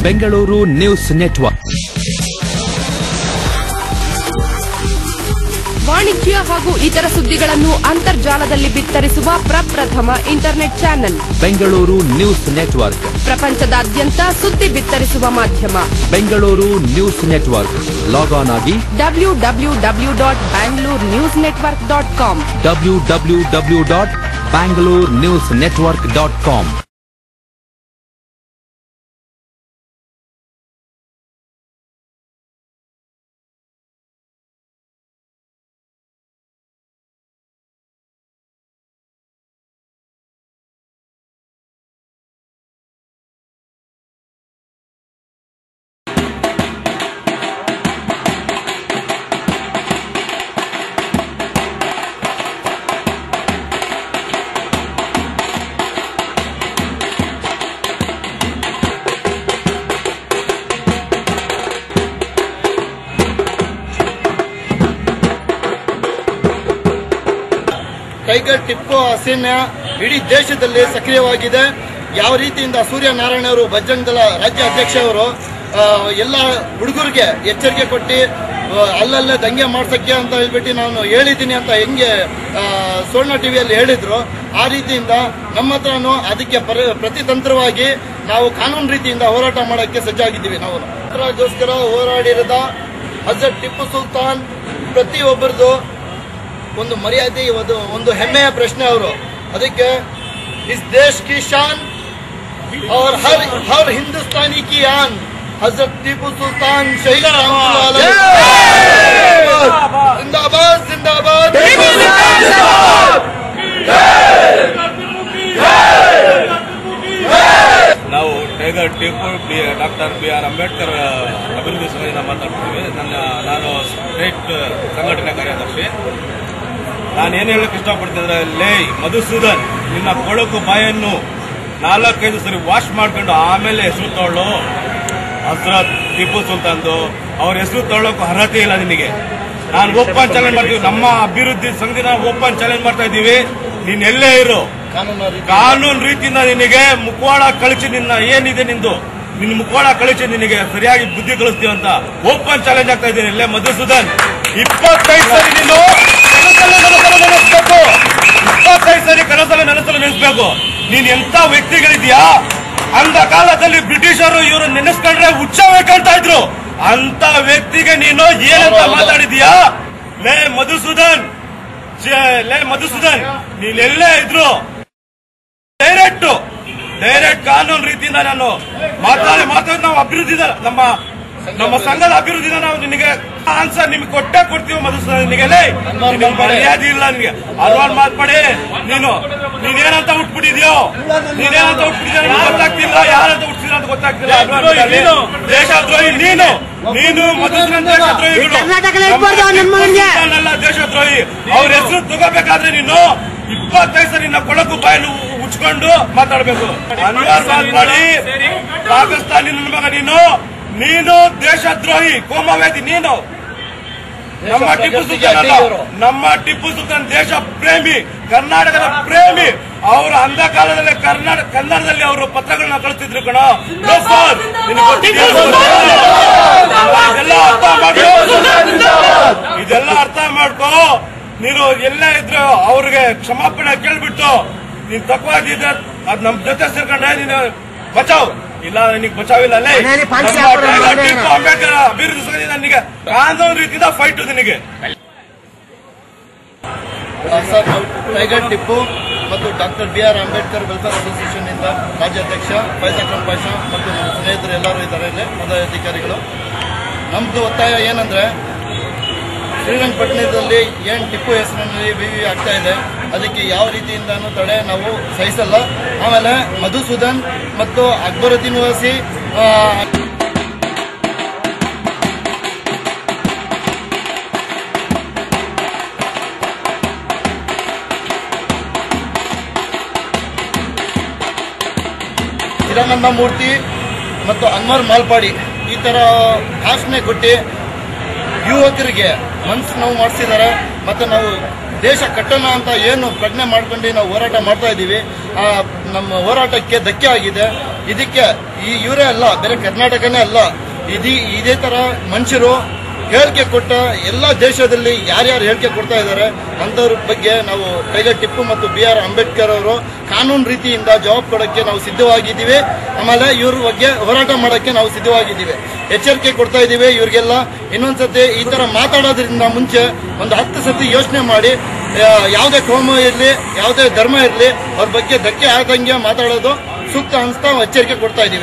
Bengaluru news network. ವಾಣಿಜ್ಯ ಹಾಗೂ ಇತರ ಸುದ್ದಿಗಳನ್ನು ಅಂತರ್ಜಾಲದಲ್ಲಿ ಬಿತ್ತರಿಸುವ ಪ್ರಪ್ರಥಮ internet channel Bengaluru news network. ಪ್ರಪಂಚದಾದ್ಯಂತ ಸುದ್ದಿ ಬಿತ್ತರಿಸುವ ಮಾಧ್ಯಮ Bengaluru news network. Log on ಆಗಿ www.bangalore-newsnetwork.com www.bangalore-newsnetwork.com. ಟೈಗರ್ ಟಿಪ್ಪು ಹಸೀನ ಇಡೀ ದೇಶದಲ್ಲಿ ಸಕ್ರಿಯವಾಗಿದೆ. ಯಾವ ರೀತಿಯಿಂದ ಸೂರ್ಯನಾರಾಯಣ ಅವರು ಬಜರಂಗ ದಳ ರಾಜ್ಯ ಅಧ್ಯಕ್ಷ ಅವರು ಎಲ್ಲ ಹುಡುಗರಿಗೆ ಎಚ್ಚರಿಕೆ ಕೊಟ್ಟು ಅಲ್ಲಲ್ಲೇ ದಂಗೆ ಮಾಡ್ಸಕ್ಕೆ ಅಂತ ಹೇಳ್ಬಿಟ್ಟು ನಾನು ಹೇಳಿದ್ದೀನಿ ಅಂತ ಹೆಂಗೆ ಸುವರ್ಣ ಟಿವಿಯಲ್ಲಿ ಹೇಳಿದ್ರು, ಆ ರೀತಿಯಿಂದ ನಮ್ಮ ಹತ್ರನೂ ಅದಕ್ಕೆ ಪ್ರತಿತಂತ್ರವಾಗಿ ನಾವು ಕಾನೂನು ರೀತಿಯಿಂದ ಹೋರಾಟ ಮಾಡೋಕ್ಕೆ ಸಜ್ಜಾಗಿದ್ದೀವಿ. ನಾವು ಅದಕ್ಕೋಸ್ಕರ ಹೋರಾಡಿರದ ಹಜರತ್ ಟಿಪ್ಪು ಸುಲ್ತಾನ್ ಪ್ರತಿಯೊಬ್ಬರದು ಒಂದು ಮರ್ಯಾದೆ, ಒಂದು ಹೆಮ್ಮೆಯ ಪ್ರಶ್ನೆ ಅವರು. ಅದಕ್ಕೆ ಇಸ್ ದೇಶ್ ಕಿ ಶಾನ್ और हर हिंदुस्तानी की आन हजरत टीपू सुल्तान शहीद जिंदाबाद जिंदाबाद. ನಾವು tiger Tipu doctor BR Ambedkar ಅಭಿವೃದ್ಧಿ ಸಂಘದಿಂದ ಮಾತಾಡ್ತೀವಿ. ನಾನು ಸ್ಟೇಟ್ ಸಂಘಟನೆ ಕಾರ್ಯದರ್ಶಿ. ನಾನೇನು ಹೇಳಕ್ ಇಷ್ಟಪಡ್ತೀನಿ ಅಂದ್ರೆ, ಲೇ ಮಧುಸೂದನ್, ನಿನ್ನ ಕೊಳಕು ಬಾಯನ್ನು 4-5 ಸರಿ ವಾಶ್ ಮಾಡ್ಕೊಂಡು ಆಮೇಲೆ ಹೆಸರು ತಗೊಳ್ಳು. ಹಜರತ್ ಟಿಪ್ಪು ಸುಲ್ತಾನ್ದು ಅವ್ರ ಹೆಸರು ತಗೊಳ್ಳೋಕು ಅರ್ಹತೆ ಇಲ್ಲ ನಿನಗೆ. ನಾನು ಓಪನ್ ಚಾಲೆಂಜ್ ಮಾಡ್ತೀವಿ, ನಮ್ಮ ಅಭಿವೃದ್ಧಿ ಸಂಘದಿಂದ ಓಪನ್ ಚಾಲೆಂಜ್ ಮಾಡ್ತಾ ಇದ್ದೀವಿ. ನೀನ್ ಎಲ್ಲೇ ಇರು, ಕಾನೂನು ರೀತಿಯಿಂದ ನಿನಗೆ ಮುಖವಾಡ ಕಳಿಸಿ, ನಿನ್ನ ಏನಿದೆ ನಿಂದು ನಿನ್ನ ಮುಖವಾಡ ಕಳಿಸಿ ನಿನಗೆ ಸರಿಯಾಗಿ ಬುದ್ಧಿ ಕಳಿಸ್ತೀವಿ ಅಂತ ಓಪನ್ ಚಾಲೆಂಜ್ ಆಗ್ತಾ ಇದ್ದೀನಿ. ಇಲ್ಲೇ ಮಧುಸೂದನ್ 25 ಸರಿ ನೀನು ನೆನೆಸ್ಬೇಕು, 25 ಸರಿ ಕನಸಲ್ಲಿ ನೆನೆಸ್ಬೇಕು. ನೀನ್ ಎಂತ ವ್ಯಕ್ತಿಗಳಿದ್ಯಾ? ಅಂದ ಕಾಲದಲ್ಲಿ ಬ್ರಿಟಿಷರು ಇವರು ನೆನೆಸ್ಕೊಂಡ್ರೆ ಉತ್ಸವ ಕಾಣ್ತಾ ಇದ್ರು. ಅಂತ ವ್ಯಕ್ತಿಗೆ ನೀನು ಏನಂತ ಮಾತಾಡಿದ್ಯಾ? ಲೇ ಮಧುಸೂದನ್, ನೀನೆಲ್ಲೇ ಇದ್ರು ಡೈರೆಕ್ಟ್ ಕಾನೂನು ರೀತಿಯಿಂದ ನಾನು ಮಾತಾಡಿ ನಾವು ಅಭಿವೃದ್ಧಿ, ನಮ್ಮ ಸಂಘದ ಅಭಿವೃದ್ಧಿನ ನಾವು ನಿನಗೆ ಆನ್ಸರ್ ನಿಮ್ಗೆ ಕೊಡ್ತೀವಿ ಮಧುಸೂದನ್. ನಿನಗೆ ಮರ್ಯಾದೆ ಇಲ್ಲ, ನಿನಗೆ ಅಲ್ವಾನ್ ಮಾತಾಡಿ. ನೀನೇನಂತ ಉಟ್ಬಿಟ್ಟಿದ್ಯೋ ಗೊತ್ತಾಗ್ತಿಲ್ಲ, ಯಾರಂತ ಹುಟ್ಟಿಸಿದ್ರು ಅಂತ ಗೊತ್ತಾಗ್ತಿಲ್ಲ. ದೇಶದ್ರೋಹಿ ನೀನು ಮಧುಸೂದನ್ ದೇಶದ್ರೋಹಿಗಳು, ದೇಶದ್ರೋಹಿ. ಅವ್ರ ಹೆಸರು ತಗೋಬೇಕಾದ್ರೆ ನೀನು 25 ಸರಿ ನಿನ್ನ ಕೊಳಕು ಬಾಯನ್ನು ಉಚ್ಕೊಂಡು ಮಾತಾಡಬೇಕು. ಅನ್ವಾರ್ ಮಾತಾಡಿ ಪಾಕಿಸ್ತಾನಿ ನನ್ನ ಮಗ ನೀನು ದೇಶದ್ರೋಹಿ, ಕೋಮವೇದಿ ನೀನು. ನಮ್ಮ ಟಿಪ್ಪು ಸುಲ್ತಾನ್ ದೇಶ ಪ್ರೇಮಿ, ಕರ್ನಾಟಕದ ಪ್ರೇಮಿ. ಅವರು ಅಂಧ ಕಾಲದಲ್ಲಿ ಕನ್ನಡದಲ್ಲಿ ಅವರು ಪತ್ರಗಳನ್ನ ಕಳಿಸ್ತಿದ್ರು ಕಣ. ಇದೆಲ್ಲ ಅರ್ಥ ಮಾಡ್ಕೋ. ನೀನು ಎಲ್ಲೇ ಇದ್ರು ಅವ್ರಿಗೆ ಕ್ಷಮಾಪಣೆ ಕೇಳ್ಬಿಟ್ಟು ನೀನ್ ತಪ್ಪವಾಗಿದ್ದ ಅದ್ ನಮ್ ಜೊತೆ ಸೇರ್ಕೊಂಡ್ರೆ ನೀನು ಬಚಾವ್ ಇಲ್ಲ, ನಿನಗೆ ಬಚಾವಿಲ್ಲ. ಅಂಬೇಡ್ಕರ್ ಅಭಿವೃದ್ಧಿ ಸಂಘದಿಂದ ನನಗೆ ಕಾನೂನು ರೀತಿಯಿಂದ ಫೈಟ್ ನಿನಗೆ. ಟೈಗರ್ ಟಿಪ್ಪು ಮತ್ತು doctor BR Ambedkar welfare association ಇಂದ ರಾಜ್ಯಾಧ್ಯಕ್ಷ ಫೈಜ್ ಅಕ್ರಮ್ ಪಾಷಾ ಮತ್ತು ನಮ್ಮ ಸ್ನೇಹಿತರು ಎಲ್ಲರೂ ಇದ್ದಾರೆ, ಇಲ್ಲಿ ಪದಾಧಿಕಾರಿಗಳು. ನಮ್ದು ಒತ್ತಾಯ ಏನಂದ್ರೆ, ಶ್ರೀರಂಗಪಟ್ಟಣದಲ್ಲಿ ಏನ್ ಟಿಪ್ಪು ಹೆಸರಿನಲ್ಲಿ ವಿವಿ ಆಗ್ತಾ ಇದೆ, ಅದಕ್ಕೆ ಯಾವ ರೀತಿಯಿಂದಾನು ತಡೆ ನಾವು ಸಹಿಸಲ್ಲ. ಆಮೇಲೆ ಮಧುಸೂದನ್ ಮತ್ತು ಅಕ್ಬರುದ್ದೀನ್ ಓವೈಸಿ ಹಿರಾನಂದ ಮೂರ್ತಿ ಮತ್ತು ಅನ್ವರ್ ಮಾಲ್ಪಾಡಿ ಈ ತರ ಭಾಷಣೆ ಕೊಟ್ಟು ಯುವಕರಿಗೆ ಮನಸ್ಸು ನೋವು ಮಾಡಿಸಿದ್ದಾರೆ. ಮತ್ತು ನಾವು ದೇಶ ಕಟ್ಟೋಣ ಅಂತ ಏನು ಪ್ರಜ್ಞೆ ಮಾಡ್ಕೊಂಡು ನಾವು ಹೋರಾಟ ಮಾಡ್ತಾ ಇದ್ದೀವಿ, ನಮ್ಮ ಹೋರಾಟಕ್ಕೆ ಧಕ್ಕೆ ಆಗಿದೆ. ಇದಕ್ಕೆ ಇವರೇ ಅಲ್ಲ, ಬೇರೆ ಕರ್ನಾಟಕನೇ ಅಲ್ಲ, ಇದೇ ತರ ಮನುಷ್ಯರು ಹೇಳಿಕೆ ಕೊಟ್ಟ ಎಲ್ಲ ದೇಶದಲ್ಲಿ ಯಾರ್ಯಾರು ಹೇಳಿಕೆ ಕೊಡ್ತಾ ಇದ್ದಾರೆ ಅಂತವ್ರ ಬಗ್ಗೆ ನಾವು ಟೈಗರ್ ಟಿಪ್ಪು ಮತ್ತು BR ಅಂಬೇಡ್ಕರ್ ಅವರು ಕಾನೂನು ರೀತಿಯಿಂದ ಜವಾಬ್ ಕೊಡಕ್ಕೆ ನಾವು ಸಿದ್ಧವಾಗಿದ್ದೀವಿ. ಆಮೇಲೆ ಇವ್ರ ಬಗ್ಗೆ ಹೋರಾಟ ಮಾಡಕ್ಕೆ ನಾವು ಸಿದ್ಧವಾಗಿದ್ದೀವಿ. ಎಚ್ಚರಿಕೆ ಕೊಡ್ತಾ ಇದ್ದೀವಿ ಇವ್ರಿಗೆಲ್ಲ. ಇನ್ನೊಂದ್ಸತಿ ಈ ತರ ಮಾತಾಡೋದ್ರಿಂದ ಮುಂಚೆ ಒಂದು 10 ಸತಿ ಯೋಚನೆ ಮಾಡಿ, ಯಾವುದೇ ಕೋಮ ಇರಲಿ, ಯಾವುದೇ ಧರ್ಮ ಇರಲಿ, ಅವ್ರ ಬಗ್ಗೆ ಧಕ್ಕೆ ಆದಂಗೆ ಮಾತಾಡೋದು ಸೂಕ್ತ ಅನ್ಸ್ತಾ ಎಚ್ಚರಿಕೆ ಕೊಡ್ತಾ ಇದ್ದೀವಿ.